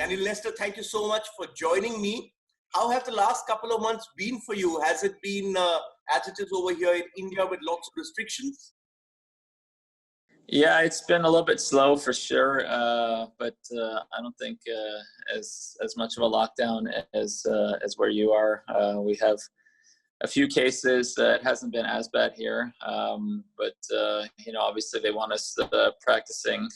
Daniel Nestor, thank you so much for joining me. How have the last couple of months been for you? Has it been as it is over here in India with lots of restrictions? Yeah, it's been a little bit slow for sure, but I don't think as much of a lockdown as where you are. We have a few cases. It hasn't been as bad here, but obviously they want us practicing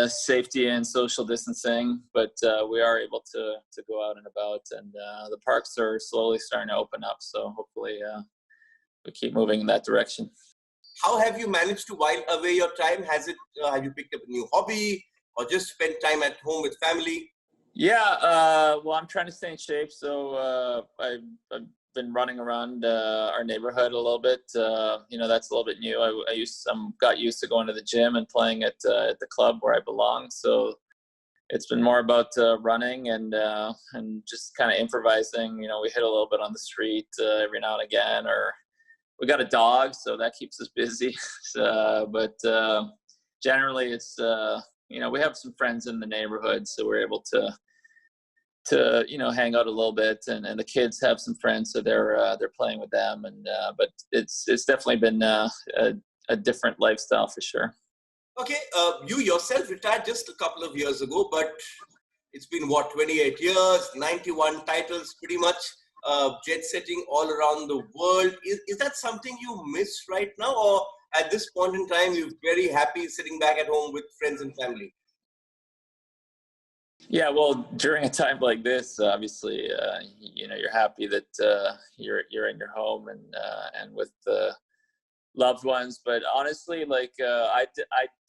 safety and social distancing. But we are able to go out and about, and the parks are slowly starting to open up. So hopefully we keep moving in that direction. How have you managed to while away your time? Have you picked up a new hobby or just spent time at home with family? Yeah, well, I'm trying to stay in shape, so I've been running around our neighborhood a little bit. That's a little bit new. I got used to going to the gym and playing at the club where I belong. So it's been more about running and just kind of improvising. We hit a little bit on the street every now and again, or we got a dog, so that keeps us busy. But generally, it's we have some friends in the neighborhood, so we're able to hang out a little bit, and the kids have some friends, so they're playing with them. And but it's definitely been a different lifestyle for sure. Okay, you yourself retired just a couple of years ago, but it's been 28 years, 91 titles, pretty much. Jet setting all around the world. Is that something you miss right now, or at this point in time you're very happy sitting back at home with friends and family? Yeah, well, during a time like this, obviously, you're happy that you're in your home and with loved ones. But honestly, I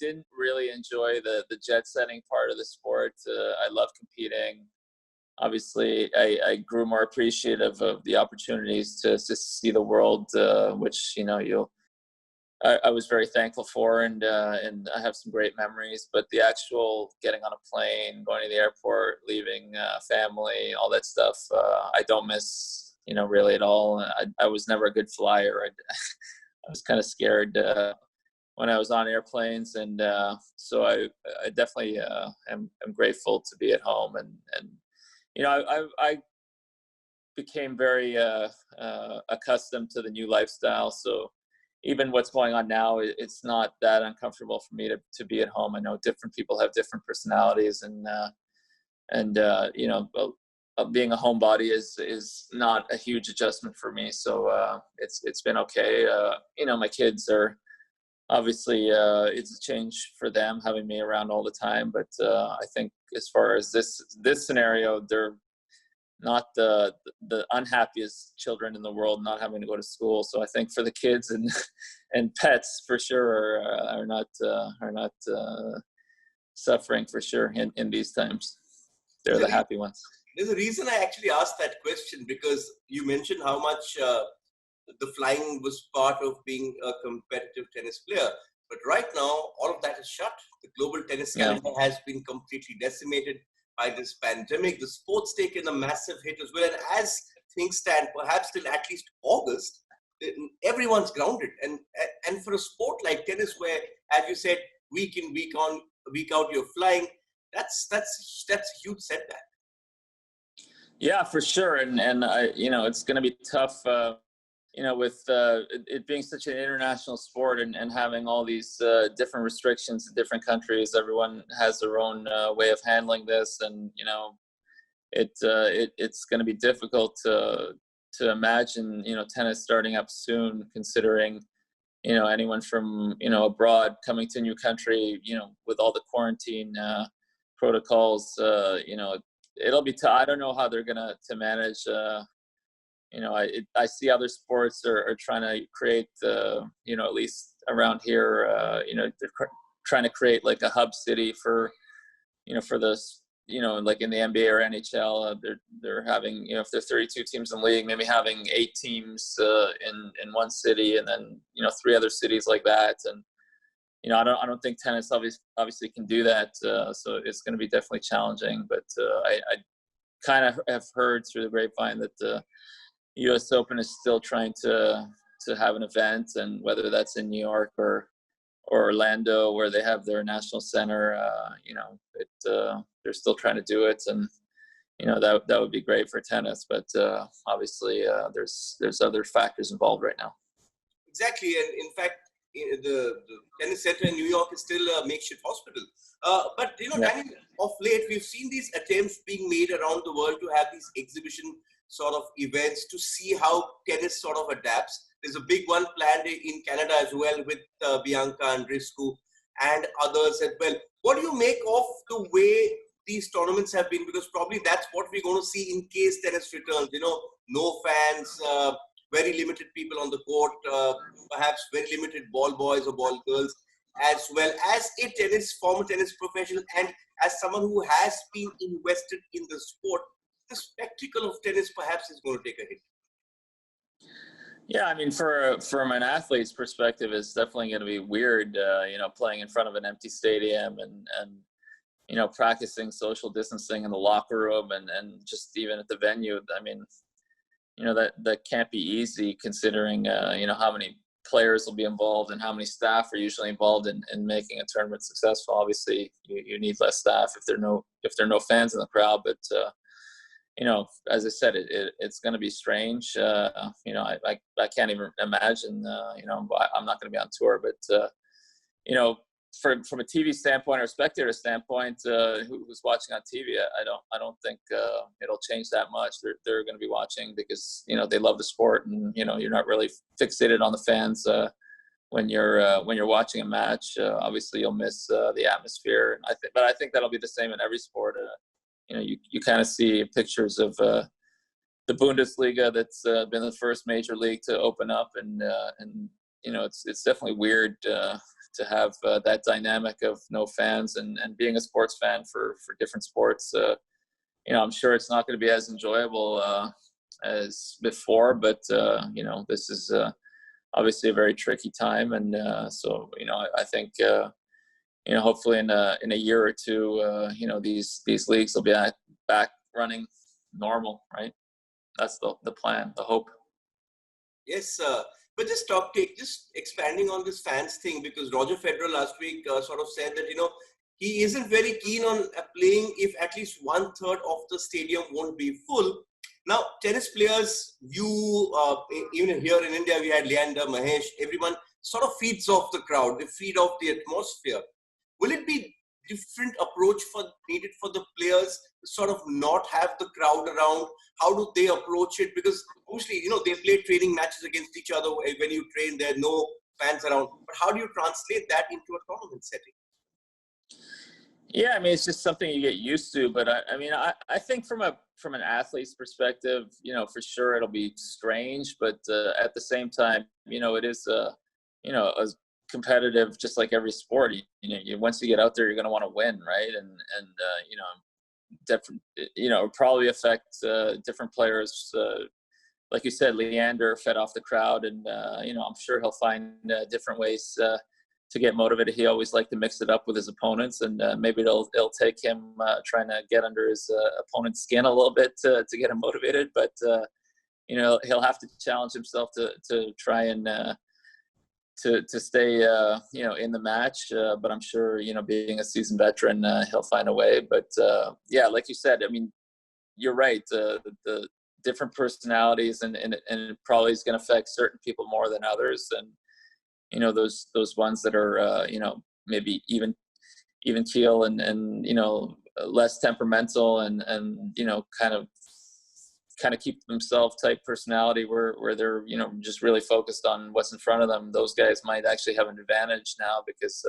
didn't really enjoy the jet setting part of the sport. I love competing. Obviously, I grew more appreciative of the opportunities to see the world, which I was very thankful for, and I have some great memories. But the actual getting on a plane, going to the airport, leaving family, all that stuff, I don't miss, really at all. I was never a good flyer. I was kind of scared when I was on airplanes, and so I definitely am grateful to be at home. And I became very accustomed to the new lifestyle. So even what's going on now, it's not that uncomfortable for me to be at home. I know different people have different personalities, and being a homebody is not a huge adjustment for me. So it's been okay. My kids are obviously it's a change for them having me around all the time. But I think as far as this scenario, they're not the unhappiest children in the world not having to go to school. So I think for the kids and pets for sure are not suffering for sure in these times. They're the happy ones. There's a reason I actually asked that question, because you mentioned how much the flying was part of being a competitive tennis player. But right now, all of that is shut. The global tennis calendar has been completely decimated by this pandemic. The sport's taken a massive hit as well. And as things stand, perhaps till at least August, everyone's grounded. And for a sport like tennis, where, as you said, week in, week on, week out, you're flying, that's a huge setback. Yeah, for sure. And it's going to be tough, with it being such an international sport and having all these different restrictions in different countries. Everyone has their own way of handling this, and it's going to be difficult to imagine tennis starting up soon, considering anyone from abroad coming to a new country, with all the quarantine protocols. It'll be tough. I don't know how they're gonna manage. I see other sports are trying to create, at least around here, they're trying to create like a hub city for this, like in the NBA or NHL. They're having, if there's 32 teams in the league, maybe having 8 teams in one city, and then 3 other cities like that. And I don't think tennis obviously can do that. So it's going to be definitely challenging. But I kind of have heard through the grapevine that the U.S. Open is still trying to have an event, and whether that's in New York or Orlando, where they have their national center. They're still trying to do it, and that would be great for tennis. But obviously, there's other factors involved right now. Exactly, and in fact, the tennis center in New York is still a makeshift hospital. But Daniel, of late we've seen these attempts being made around the world to have these exhibition sort of events to see how tennis sort of adapts. There's a big one planned in Canada as well with Bianca Andreescu and others as well. What do you make of the way these tournaments have been? Because probably that's what we're going to see in case tennis returns. No fans, very limited people on the court, perhaps very limited ball boys or ball girls, as well as a former tennis professional and as someone who has been invested in the sport. The spectacle of tennis perhaps is going to take a hit. Yeah, I mean, from an athlete's perspective, it's definitely going to be weird, playing in front of an empty stadium and practicing social distancing in the locker room and just even at the venue. I mean, that can't be easy considering, how many players will be involved and how many staff are usually involved in making a tournament successful. Obviously, you need less staff if there are no fans in the crowd, but as I said, it's going to be strange. I can't even imagine. I'm not going to be on tour, but from a TV standpoint or spectator standpoint, who's watching on TV, I don't think it'll change that much. They're going to be watching because they love the sport, and you're not really fixated on the fans when you're watching a match. Obviously, you'll miss the atmosphere, but I think that'll be the same in every sport. You kind of see pictures of the Bundesliga that's been the first major league to open up, and it's definitely weird to have that dynamic of no fans and being a sports fan for different sports. I'm sure it's not going to be as enjoyable as before, but this is obviously a very tricky time, and so I think. Hopefully in a year or two, these leagues will be back running normal, right? That's the plan, the hope. Yes, but just expanding on this fans thing, because Roger Federer last week sort of said that he isn't very keen on playing if at least 1/3 of the stadium won't be full. Now, tennis players view, even here in India, we had Leander, Mahesh, everyone sort of feeds off the crowd, they feed off the atmosphere. Will it be different approach needed for the players to sort of not have the crowd around? How do they approach it? Because obviously, they play training matches against each other. When you train, there are no fans around. But how do you translate that into a tournament setting? Yeah, I mean, it's just something you get used to. But I think from an athlete's perspective, for sure it'll be strange. But at the same time, it is as competitive, just like every sport. Once you get out there, you're going to want to win, right? And different, probably affect different players. Like you said, Leander fed off the crowd, and I'm sure he'll find different ways to get motivated. He always liked to mix it up with his opponents, and maybe it'll take him trying to get under his opponent's skin a little bit to get him motivated. But he'll have to challenge himself to try and to stay in the match, but I'm sure being a seasoned veteran, he'll find a way. But yeah, like you said, I mean, you're right. The different personalities and it probably is going to affect certain people more than others, and those ones that are maybe even keel and less temperamental and kind of keep themselves type personality where they're just really focused on what's in front of them. Those guys might actually have an advantage now because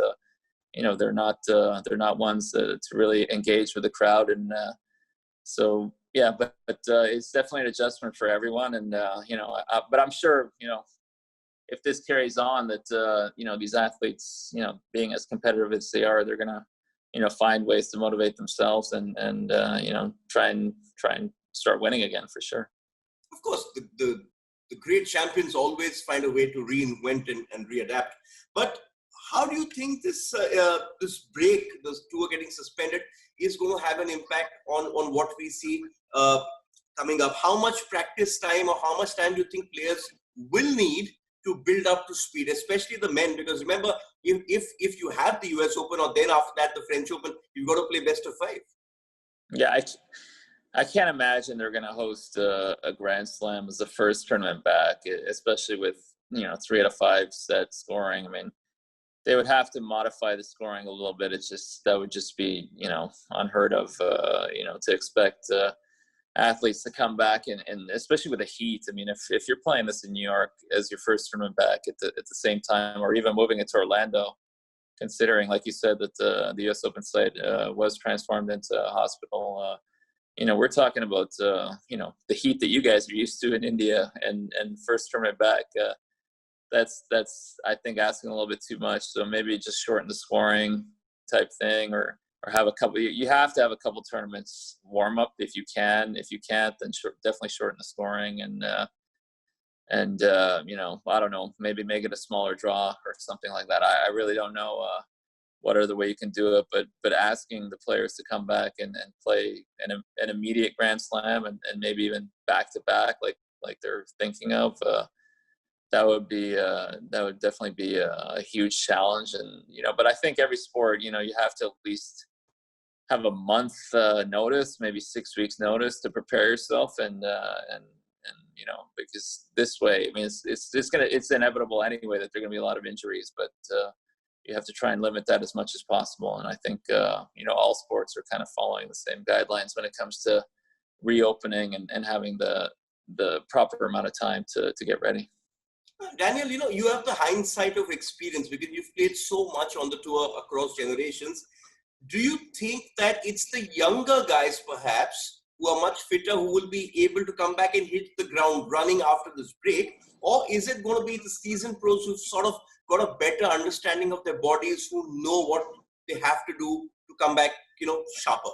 they're not ones to really engage with the crowd, and so yeah, but it's definitely an adjustment for everyone, and but I'm sure if this carries on, that these athletes being as competitive as they are, they're gonna find ways to motivate themselves and try and start winning again, for sure. Of course, the great champions always find a way to reinvent and readapt. But how do you think this break, this tour getting suspended, is going to have an impact on what we see coming up? How much practice time or how much time do you think players will need to build up to speed, especially the men? Because remember, if you have the US Open, or then after that the French Open, you've got to play best of 5. Yeah, I can't imagine they're going to host a Grand Slam as the first tournament back, especially with 3 out of 5 set scoring. I mean, they would have to modify the scoring a little bit. It's just that would just be unheard of. To expect athletes to come back and especially with the heat. I mean, if you're playing this in New York as your first tournament back at the same time, or even moving it to Orlando, considering, like you said, that the U.S. Open site was transformed into a hospital. We're talking about the heat that you guys are used to in India, and first tournament back. That's I think asking a little bit too much. So maybe just shorten the scoring type thing, or have a couple. You have to have a couple tournaments warm up if you can. If you can't, then definitely shorten the scoring, and I don't know, maybe make it a smaller draw or something like that. I really don't know what other way you can do it, but asking the players to come back and play an immediate Grand Slam and maybe even back to back like they're thinking of. That would definitely be a huge challenge, and but I think every sport, you have to at least have a month notice, maybe 6 weeks notice to prepare yourself, and because this way, I mean, it's inevitable anyway that there are gonna be a lot of injuries, but you have to try and limit that as much as possible. And I think all sports are kind of following the same guidelines when it comes to reopening and having the proper amount of time to get ready. Daniel, you have the hindsight of experience because you've played so much on the tour across generations. Do you think that it's the younger guys, perhaps, who are much fitter, who will be able to come back and hit the ground running after this break? Or is it going to be the seasoned pros who've sort of got a better understanding of their bodies, who know what they have to do to come back, sharper?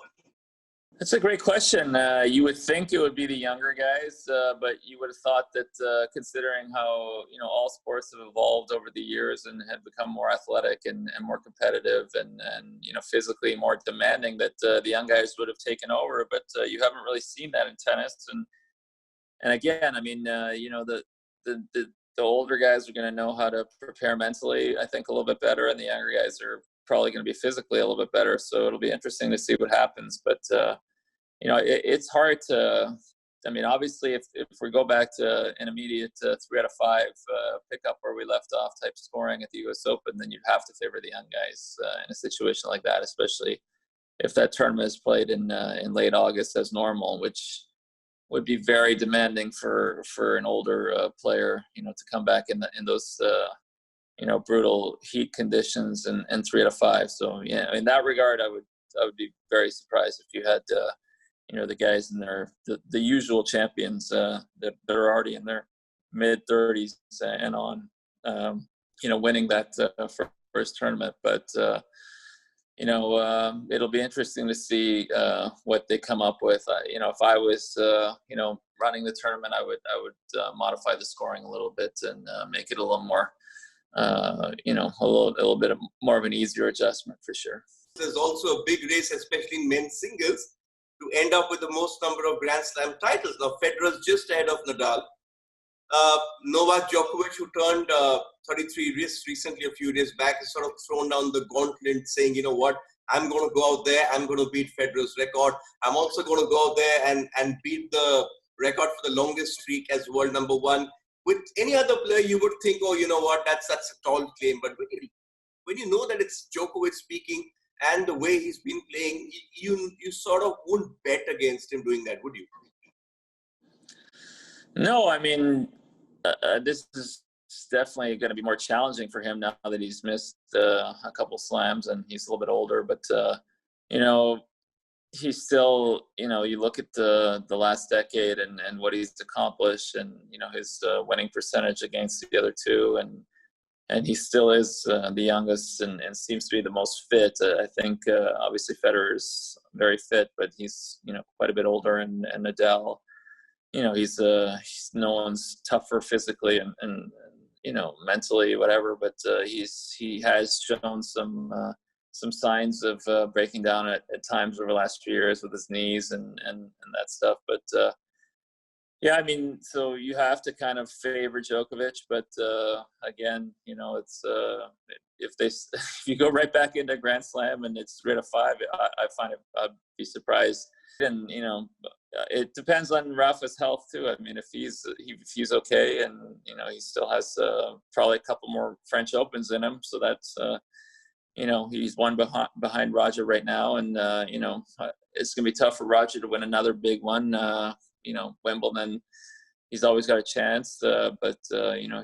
That's a great question. You would think it would be the younger guys, but you would have thought that considering how all sports have evolved over the years and have become more athletic and more competitive and physically more demanding, that the young guys would have taken over. But you haven't really seen that in tennis. And again, I mean, the older guys are going to know how to prepare mentally, I think, a little bit better, and the younger guys are probably going to be physically a little bit better. So it'll be interesting to see what happens. But it's hard to. I mean, obviously, if we go back to an immediate 3 out of 5 pick up where we left off type scoring at the U.S. Open, then you'd have to favor the young guys in a situation like that, especially if that tournament is played in late August as normal, which would be very demanding for an older player, to come back in those brutal heat conditions and 3 out of 5. So yeah, in that regard, I would be very surprised if you had the guys in the usual champions that are already in their mid-30s and on, winning that first tournament. But it'll be interesting to see what they come up with. If I was running the tournament, I would modify the scoring a little bit and make it a little more a little bit more of an easier adjustment for sure. There's also a big race, especially in men's singles, to end up with the most number of Grand Slam titles. Now, Federer's just ahead of Nadal. Novak Djokovic, who turned 33 recently, a few days back, has sort of thrown down the gauntlet, saying, you know what, I'm going to go out there, I'm going to beat Federer's record. I'm also going to go out there and beat the record for the longest streak as world number 1. With any other player, you would think, oh, you know what, that's a tall claim. But when you know that it's Djokovic speaking and the way he's been playing, you sort of wouldn't bet against him doing that, would you? No, I mean, this is definitely going to be more challenging for him now that he's missed a couple slams and he's a little bit older. But, he's still, you look at the last decade and what he's accomplished and, his winning percentage against the other two. And he still is the youngest and seems to be the most fit. I think, obviously, Federer is very fit, but he's, quite a bit older. And Nadal, he's no one's tougher physically and mentally, whatever. But he has shown some signs of breaking down at times over the last few years with his knees and that stuff. But Yeah, I mean, so you have to kind of favor Djokovic, but again, it's if if you go right back into Grand Slam and it's 3-5, I find it, I'd be surprised. And it depends on Rafa's health too. I mean, if he's okay, and he still has probably a couple more French Opens in him, so that's he's one behind Roger right now, and it's gonna be tough for Roger to win another big one. Wimbledon, he's always got a chance, but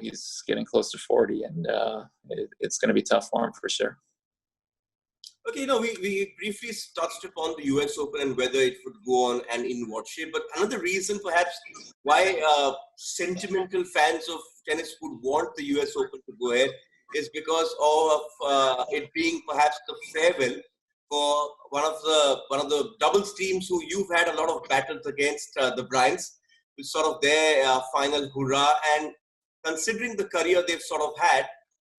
he's getting close to 40, and it's going to be tough for him for sure. Okay, we briefly touched upon the US Open and whether it would go on and in what shape. But another reason perhaps why sentimental fans of tennis would want the US Open to go ahead is because of it being perhaps the farewell for one of the doubles teams who you've had a lot of battles against, the Bryans. It's sort of their final hurrah. And considering the career they've sort of had,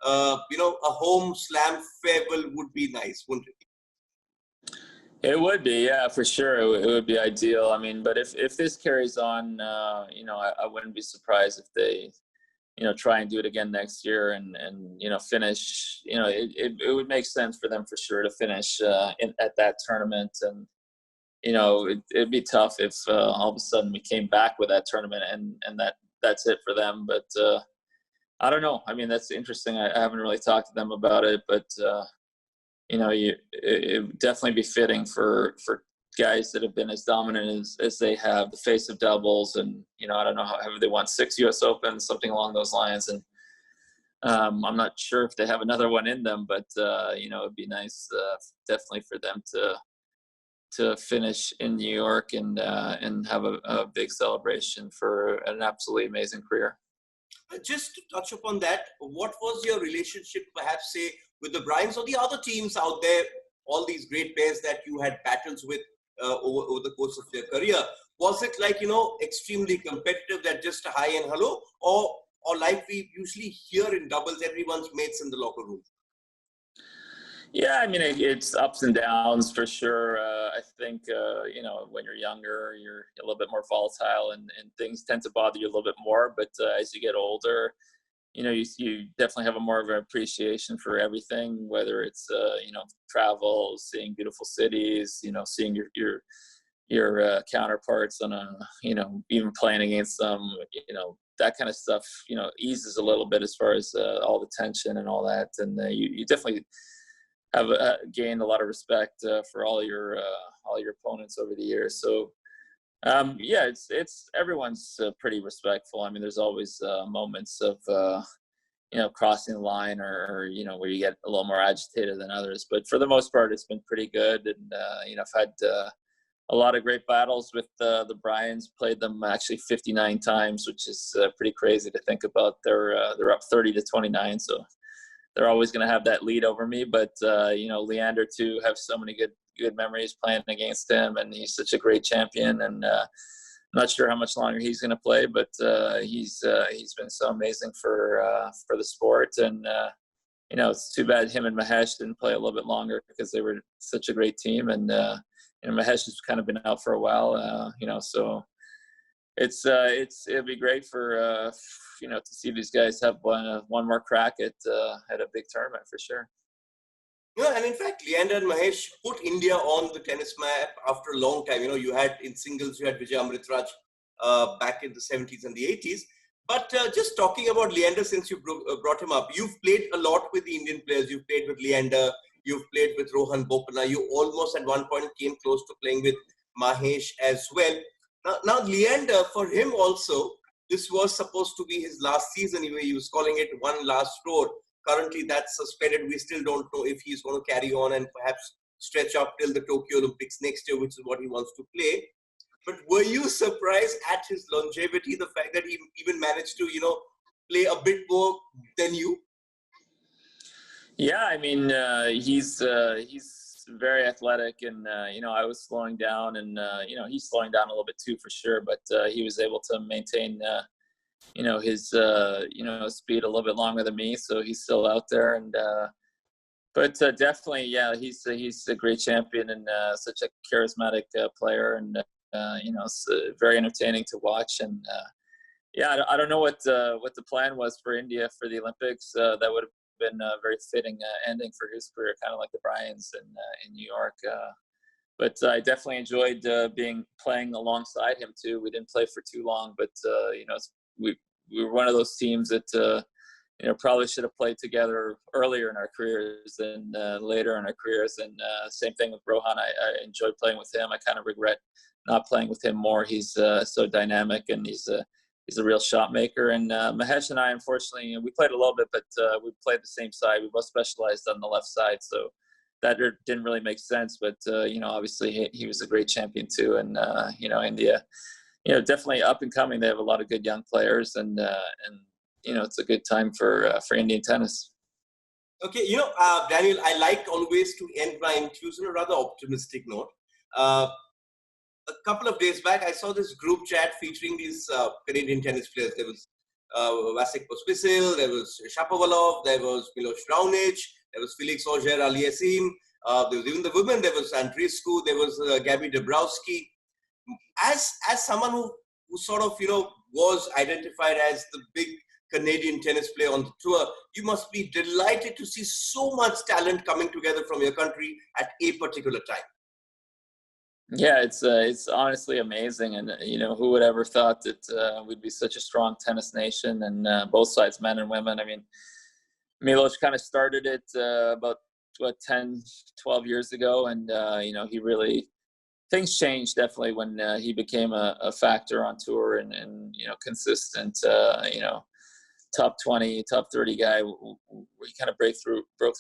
a home slam farewell would be nice, wouldn't it? It would be, yeah, for sure. It would be ideal. I mean, but if this carries on, I wouldn't be surprised if they, try and do it again next year and finish. It would make sense for them for sure to finish at that tournament. And it'd be tough if all of a sudden we came back with that tournament and that's it for them. But I don't know. I mean, that's interesting. I haven't really talked to them about it, but it would definitely be fitting for guys that have been as dominant as they have, the face of doubles, and I don't know have they won 6 U.S. Opens, something along those lines, and I'm not sure if they have another one in them, but it'd be nice, definitely for them to finish in New York and have a big celebration for an absolutely amazing career. Just to touch upon that, what was your relationship, perhaps, say, with the Bryans or the other teams out there, all these great players that you had battles with over the course of your career? Was it like, extremely competitive, that just a hi and hello, or like we usually hear in doubles, everyone's mates in the locker room? Yeah, I mean, it's ups and downs for sure. I think, when you're younger, you're a little bit more volatile and things tend to bother you a little bit more. But as you get older, you definitely have a more of an appreciation for everything, whether it's, travel, seeing beautiful cities, seeing your counterparts on even playing against them, that kind of stuff, eases a little bit as far as all the tension and all that. And you definitely have gained a lot of respect for all your opponents over the years. So it's everyone's pretty respectful. I mean, there's always moments of crossing the line or where you get a little more agitated than others. But for the most part, it's been pretty good. And I've had a lot of great battles with the Bryans. Played them actually 59 times, which is pretty crazy to think about. They're up 30-29, so they're always going to have that lead over me. But Leander too, have so many good memories playing against him, and he's such a great champion. And I'm not sure how much longer he's going to play, but he's been so amazing for the sport. And it's too bad him and Mahesh didn't play a little bit longer because they were such a great team. And Mahesh has kind of been out for a while, so it'd be great for to see these guys have one more crack at a big tournament for sure. Yeah, and in fact, Leander and Mahesh put India on the tennis map after a long time. You had in singles, you had Vijay Amritraj back in the 70s and the 80s. But just talking about Leander, since you brought him up, you've played a lot with the Indian players. You've played with Leander, you've played with Rohan Bopanna. You almost at one point came close to playing with Mahesh as well. Now Leander, for him also, this was supposed to be his last season. He was calling it one last roar. Currently, that's suspended. We still don't know if he's going to carry on and perhaps stretch up till the Tokyo Olympics next year, which is what he wants to play. But were you surprised at his longevity, the fact that he even managed to, play a bit more than you? Yeah, I mean, he's very athletic, and I was slowing down, and he's slowing down a little bit too for sure. But he was able to maintain his speed a little bit longer than me, so he's still out there. And but definitely, yeah, he's a great champion and such a charismatic player. And it's very entertaining to watch. And yeah, I don't know what the plan was for India for the Olympics. That would have been a very fitting ending for his career, kind of like the Bryans in New York. But I definitely enjoyed playing alongside him too. We didn't play for too long, but we were one of those teams that probably should have played together earlier in our careers than later in our careers. And same thing with Rohan. I enjoyed playing with him. I kind of regret not playing with him more. He's so dynamic, and he's a real shot maker. And Mahesh and I, unfortunately, we played a little bit, but we played the same side. We both specialized on the left side, so that didn't really make sense. But obviously he was a great champion too. And India, definitely up and coming. They have a lot of good young players, and it's a good time for Indian tennis. Okay, Daniel, I like always to end my interviews on a rather optimistic note. A couple of days back, I saw this group chat featuring these Canadian tennis players. There was Vasek Pospisil, there was Shapovalov, there was Milos Raonic, there was Felix Auger-Aliassime, there was even the women, there was Andreescu, there was Gabby Dabrowski. As someone who sort of, was identified as the big Canadian tennis player on the tour, you must be delighted to see so much talent coming together from your country at a particular time. Yeah, it's honestly amazing. And, who would ever thought that we'd be such a strong tennis nation, and both sides, men and women. I mean, Milos kind of started it about 10, 12 years ago. And, he really, things changed definitely when he became a factor on tour and consistent, top 20, top 30 guy. We kind of broke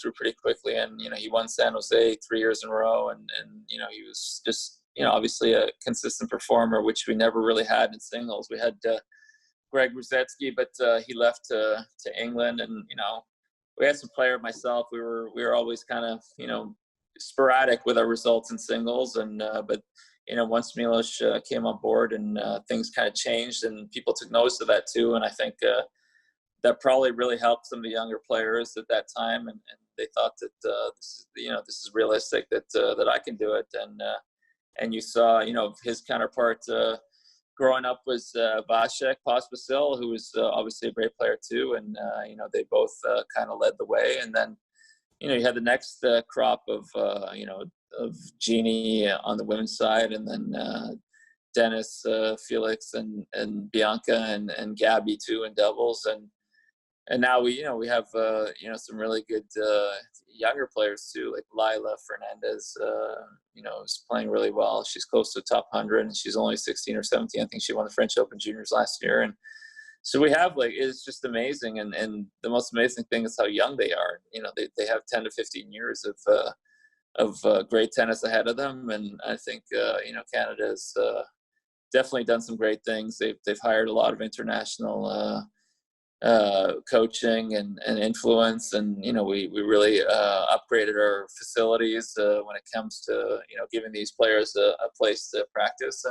through pretty quickly. And, he won San Jose 3 years in a row. And he was just, obviously a consistent performer, which we never really had in singles. We had Greg Ruzetsky, but he left to England. And, we had some player myself. We were always kind of, sporadic with our results in singles. And, but, once Milos came on board, and things kind of changed, and people took notice of that too. And I think that probably really helped some of the younger players at that time. And they thought that, this is realistic, that I can do it. And you saw, his counterpart growing up was Vasek Pospisil, who was obviously a great player too. And, they both kind of led the way. And then, you had the next crop of Jeannie on the women's side, and then Dennis, Felix, and Bianca, and Gabby too in doubles. And now we have some really good younger players too, like Lila Fernandez, is playing really well. She's close to top 100, and she's only 16 or 17. I think she won the French Open Juniors last year. And so we have, it's just amazing. And the most amazing thing is how young they are. They have 10 to 15 years of great tennis ahead of them. And I think Canada's definitely done some great things. They've hired a lot of international coaching and influence, and we really upgraded our facilities when it comes to giving these players a place to practice,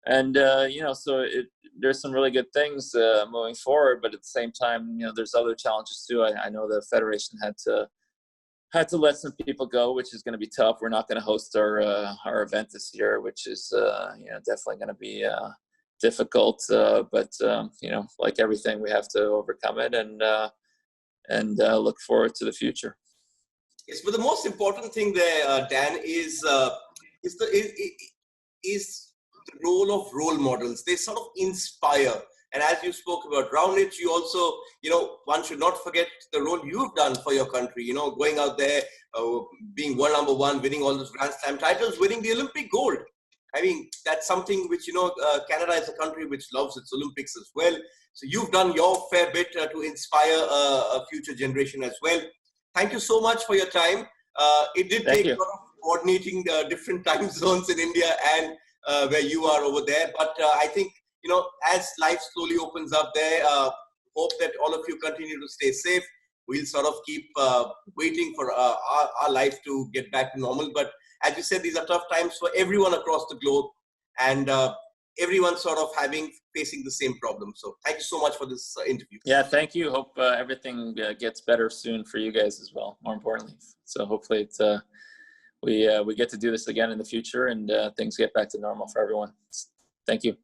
and so there's some really good things moving forward. But at the same time, there's other challenges too. I know the federation had to let some people go, which is going to be tough. We're not going to host our event this year, which is definitely going to be difficult, but like everything, we have to overcome it and look forward to the future. Yes, but the most important thing there, Dan, is the role of role models. They sort of inspire. And as you spoke about Raonic, you also, one should not forget the role you've done for your country. Going out there, being world number one, winning all those Grand Slam titles, winning the Olympic gold. I mean, that's something which, Canada is a country which loves its Olympics as well. So you've done your fair bit to inspire a future generation as well. Thank you so much for your time. It did take a lot of coordinating different time zones in India and where you are over there. But I think, as life slowly opens up there, hope that all of you continue to stay safe. We'll sort of keep waiting for our life to get back to normal. But as you said, these are tough times for everyone across the globe, and everyone sort of facing the same problem. So thank you so much for this interview. Yeah, thank you. Hope everything gets better soon for you guys as well, more importantly. So hopefully we get to do this again in the future, and things get back to normal for everyone. Thank you.